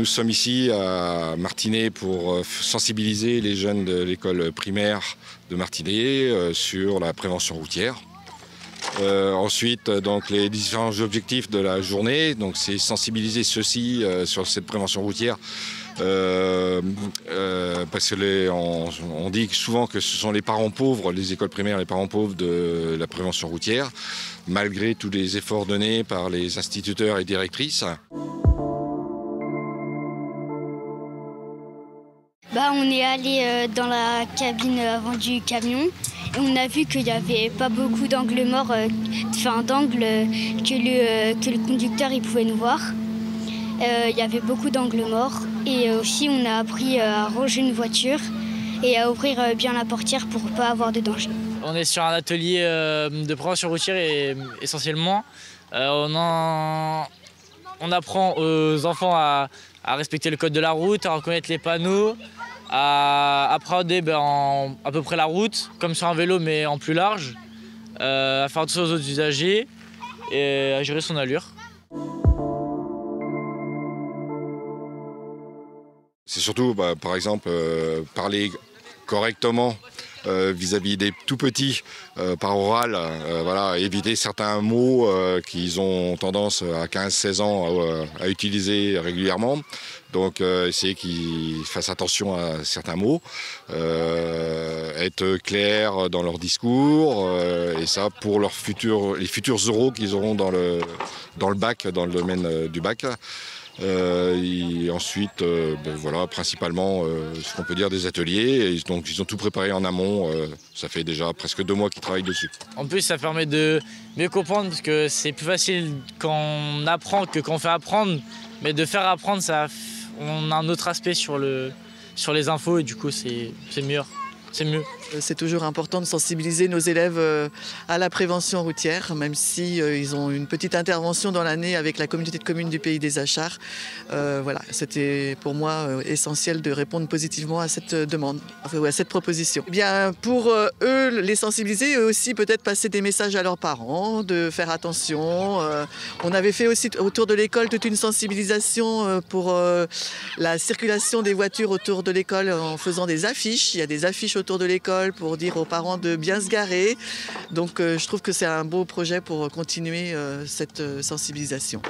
nous sommes ici à Martinez pour sensibiliser les jeunes de l'école primaire de Martinez sur la prévention routière. Ensuite, donc, les différents objectifs de la journée, donc c'est sensibiliser ceux-ci sur cette prévention routière. Parce que on dit souvent que ce sont les parents pauvres, les écoles primaires, les parents pauvres de la prévention routière, malgré tous les efforts donnés par les instituteurs et directrices. On est allé dans la cabine avant du camion et on a vu qu'il n'y avait pas beaucoup d'angles morts, d'angles que le conducteur il pouvait nous voir. Il y avait beaucoup d'angles morts et aussi on a appris à ranger une voiture et à ouvrir bien la portière pour ne pas avoir de danger. On est sur un atelier de prévention routière et essentiellement on apprend aux enfants à respecter le code de la route, à reconnaître les panneaux, à appréhender à peu près la route, comme sur un vélo mais en plus large, à faire attention aux autres usagers et à gérer son allure. C'est surtout, par exemple, parler correctement vis-à-vis des tout petits par oral, éviter certains mots qu'ils ont tendance à 15-16 ans à utiliser régulièrement. Donc essayer qu'ils fassent attention à certains mots, être clair dans leur discours, et ça pour les futurs oraux qu'ils auront dans le bac, dans le domaine du bac. Et ensuite, principalement, ce qu'on peut dire des ateliers. Et donc, ils ont tout préparé en amont. Ça fait déjà presque 2 mois qu'ils travaillent dessus. En plus, ça permet de mieux comprendre parce que c'est plus facile quand on apprend que quand on fait apprendre. Mais de faire apprendre, on a un autre aspect sur les infos et du coup, c'est meilleur. C'est mieux. C'est toujours important de sensibiliser nos élèves à la prévention routière, même si ils ont une petite intervention dans l'année avec la communauté de communes du Pays des Achards. C'était pour moi essentiel de répondre positivement à cette demande, à cette proposition. Bien, pour eux, les sensibiliser, eux aussi peut-être passer des messages à leurs parents, de faire attention. On avait fait aussi autour de l'école toute une sensibilisation pour la circulation des voitures autour de l'école en faisant des affiches. Il y a des affiches autour de l'école pour dire aux parents de bien se garer. Donc je trouve que c'est un beau projet pour continuer cette sensibilisation.